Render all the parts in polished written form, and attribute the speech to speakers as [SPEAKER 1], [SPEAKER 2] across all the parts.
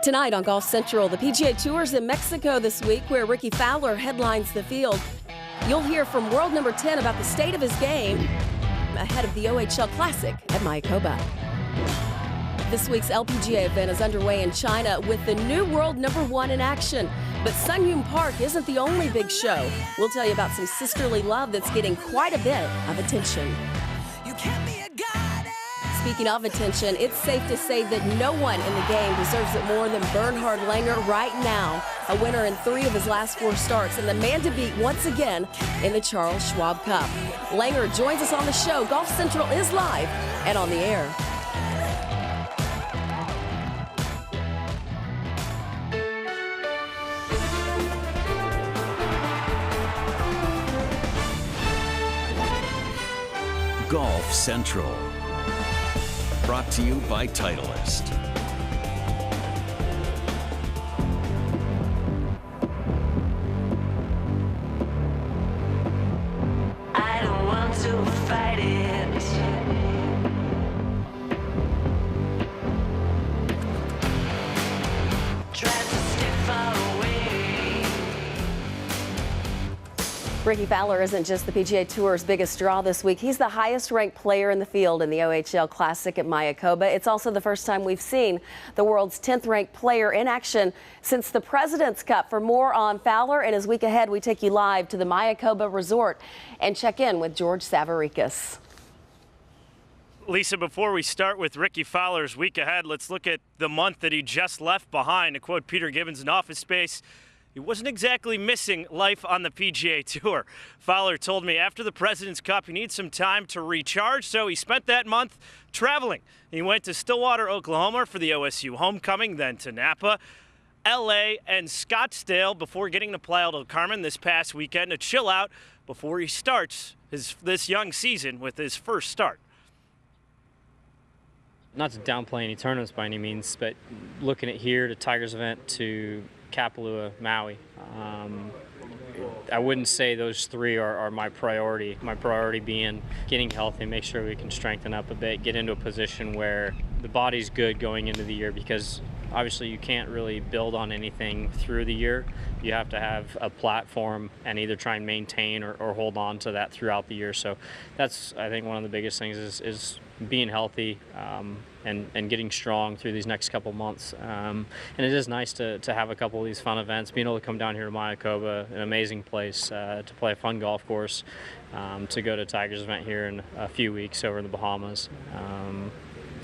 [SPEAKER 1] Tonight on Golf Central, the PGA Tour's in Mexico this week, where Ricky Fowler headlines the field. You'll hear from world number 10 about the state of his game ahead of the OHL Classic at Mayakoba. This week's LPGA event is underway in China with the new world number 1 in action. But Sungyun Park isn't the only big show. We'll tell you about some sisterly love that's getting quite a bit of attention. Speaking of attention, it's safe to say that no one in the game deserves it more than Bernhard Langer right now. A winner in 3 of his last 4 starts and the man to beat once again in the Charles Schwab Cup. Langer joins us on the show. Golf Central is live and on the air.
[SPEAKER 2] Golf Central. Brought to you by Titleist.
[SPEAKER 3] I don't want to fight it. Try to stay far away.
[SPEAKER 1] Ricky Fowler isn't just the PGA Tour's biggest draw this week. He's the highest-ranked player in the field in the OHL Classic at Mayakoba. It's also the first time we've seen the world's 10th-ranked player in action since the President's Cup. For more on Fowler and his week ahead, we take you live to the Mayakoba Resort and check in with George Savaricas.
[SPEAKER 4] Lisa, before we start with Ricky Fowler's week ahead, let's look at the month that he just left behind. To quote Peter Gibbons in Office Space, he wasn't exactly missing life on the PGA Tour. Fowler told me after the President's Cup he needs some time to recharge, so he spent that month traveling. He went to Stillwater, Oklahoma for the OSU homecoming, then to Napa, LA, and Scottsdale before getting to Playa del Carmen this past weekend to chill out before he starts this young season with his first start.
[SPEAKER 5] Not to downplay any tournaments by any means, but looking at here to Tiger's event to Kapalua, Maui, I wouldn't say those 3 are my priority. My priority being getting healthy, make sure we can strengthen up a bit, get into a position where the body's good going into the year, because obviously you can't really build on anything through the year. You have to have a platform and either try and maintain or hold on to that throughout the year. So that's, I think, one of the biggest things is being healthy and getting strong through these next couple months. And it is nice to have a couple of these fun events, being able to come down here to Mayakoba, an amazing place to play a fun golf course, to go to Tiger's event here in a few weeks over in the Bahamas,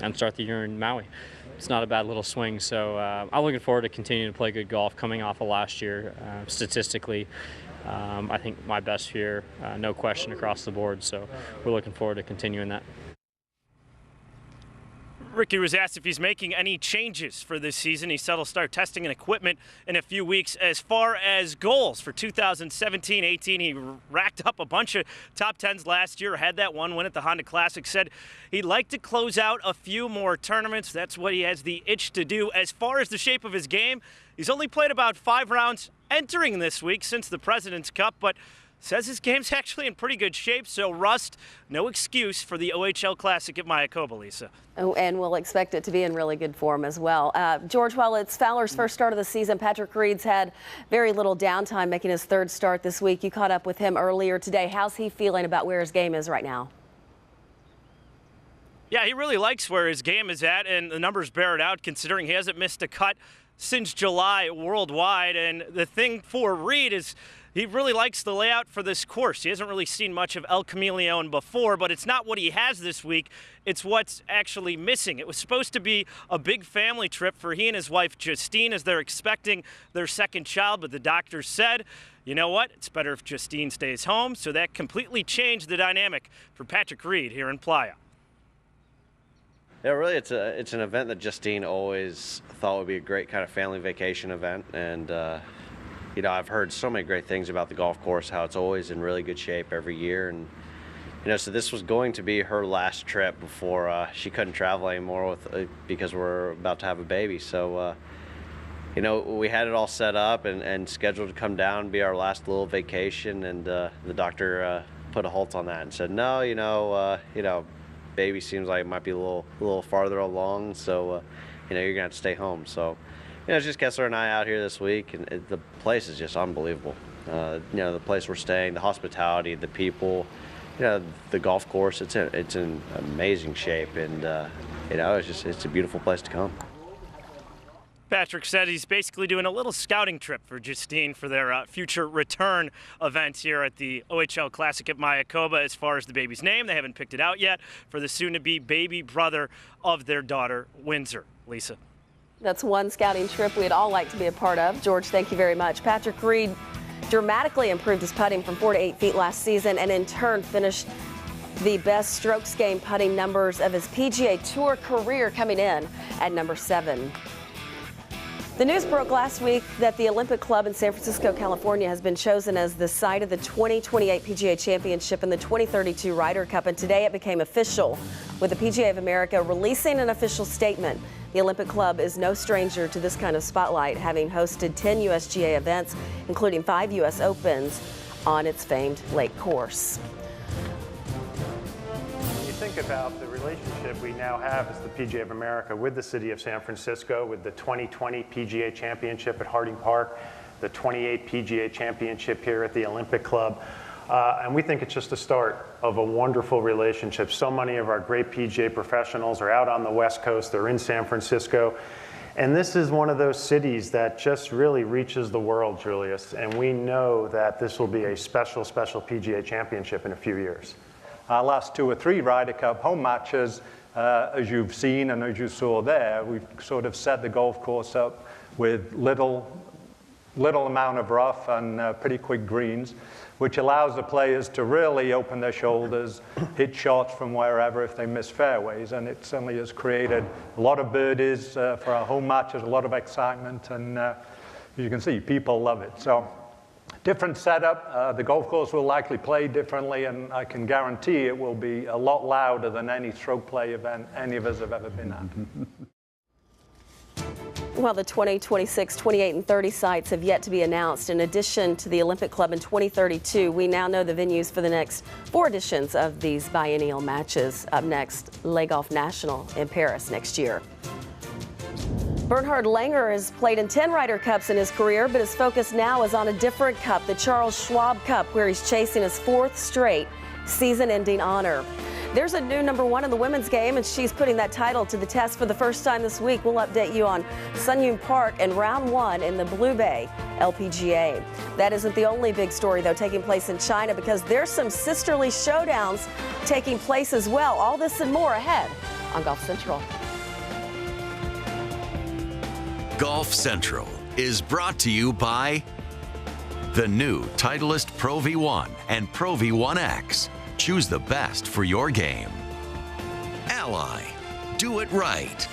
[SPEAKER 5] and start the year in Maui. It's not a bad little swing, so I'm looking forward to continuing to play good golf coming off of last year. Statistically, I think my best year, no question, across the board, so we're looking forward to continuing that.
[SPEAKER 4] Ricky was asked if he's making any changes for this season. He said he'll start testing and equipment in a few weeks. As far as goals for 2017-18, he racked up a bunch of top 10s last year, had that one win at the Honda Classic, said he'd like to close out a few more tournaments. That's what he has the itch to do. As far as the shape of his game, he's only played about 5 rounds entering this week since the President's Cup, but says his game's actually in pretty good shape, so rust, no excuse for the OHL Classic at Mayakoba, Lisa.
[SPEAKER 1] Oh, and we'll expect it to be in really good form as well. George, while it's Fowler's first start of the season, Patrick Reed's had very little downtime making his 3rd start this week. You caught up with him earlier today. How's he feeling about where his game is right now?
[SPEAKER 4] Yeah, he really likes where his game is at, and the numbers bear it out considering he hasn't missed a cut since July worldwide. And the thing for Reed is he really likes the layout for this course. He hasn't really seen much of El Camaleon before, but it's not what he has this week. It's what's actually missing. It was supposed to be a big family trip for he and his wife, Justine, as they're expecting their 2nd child, but the doctors said, you know what, it's better if Justine stays home, so that completely changed the dynamic for Patrick Reed here in Playa.
[SPEAKER 6] Yeah, really, it's an event that Justine always thought would be a great kind of family vacation event, and you know, I've heard so many great things about the golf course, how it's always in really good shape every year, and you know, so this was going to be her last trip before she couldn't travel anymore because we're about to have a baby. So you know, we had it all set up and scheduled to come down and be our last little vacation, and the doctor put a halt on that and said, no, you know, baby seems like it might be a little farther along, so you know, you're gonna have to stay home. So it's just Kessler and I out here this week, and the place is just unbelievable. The place we're staying, the hospitality, the people, the golf course, it's in amazing shape, and it's a beautiful place to come.
[SPEAKER 4] Patrick said he's basically doing a little scouting trip for Justine for their future return event here at the OHL Classic at Mayakoba. As far as the baby's name, they haven't picked it out yet for the soon-to-be baby brother of their daughter, Windsor. Lisa.
[SPEAKER 1] That's one scouting trip we'd all like to be a part of. George, thank you very much. Patrick Reed dramatically improved his putting from 4 to 8 feet last season and in turn finished the best strokes gained putting numbers of his PGA Tour career, coming in at number 7. The news broke last week that the Olympic Club in San Francisco, California has been chosen as the site of the 2028 PGA Championship and the 2032 Ryder Cup, and today it became official with the PGA of America releasing an official statement. The Olympic Club is no stranger to this kind of spotlight, having hosted 10 USGA events, including 5 US Opens on its famed lake course.
[SPEAKER 7] Think about the relationship we now have as the PGA of America with the city of San Francisco, with the 2020 PGA Championship at Harding Park, the 28 PGA Championship here at the Olympic Club. And we think it's just the start of a wonderful relationship. So many of our great PGA professionals are out on the West Coast, they're in San Francisco. And this is one of those cities that just really reaches the world, Julius. And we know that this will be a special, special PGA Championship in a few years.
[SPEAKER 8] Our last 2 or 3 Ryder Cup home matches, as you've seen and as you saw there, we've sort of set the golf course up with little amount of rough and pretty quick greens, which allows the players to really open their shoulders, hit shots from wherever if they miss fairways. And it certainly has created a lot of birdies for our home matches, a lot of excitement, and as you can see, people love it. So. Different setup. The golf course will likely play differently, and I can guarantee it will be a lot louder than any stroke play event any of us have ever been at.
[SPEAKER 1] Well, the 2026, 28, and 30 sites have yet to be announced. In addition to the Olympic Club in 2032, we now know the venues for the next 4 editions of these biennial matches. Up next, Le Golf National in Paris next year. Bernhard Langer has played in 10 Ryder Cups in his career, but his focus now is on a different cup, the Charles Schwab Cup, where he's chasing his 4th straight season-ending honor. There's a new number 1 in the women's game, and she's putting that title to the test for the first time this week. We'll update you on Sun Yun Park and round 1 in the Blue Bay LPGA. That isn't the only big story, though, taking place in China, because there's some sisterly showdowns taking place as well. All this and more ahead on Golf Central.
[SPEAKER 2] Golf Central is brought to you by the new Titleist Pro V1 and Pro V1X. Choose the best for your game. Ally, do it right.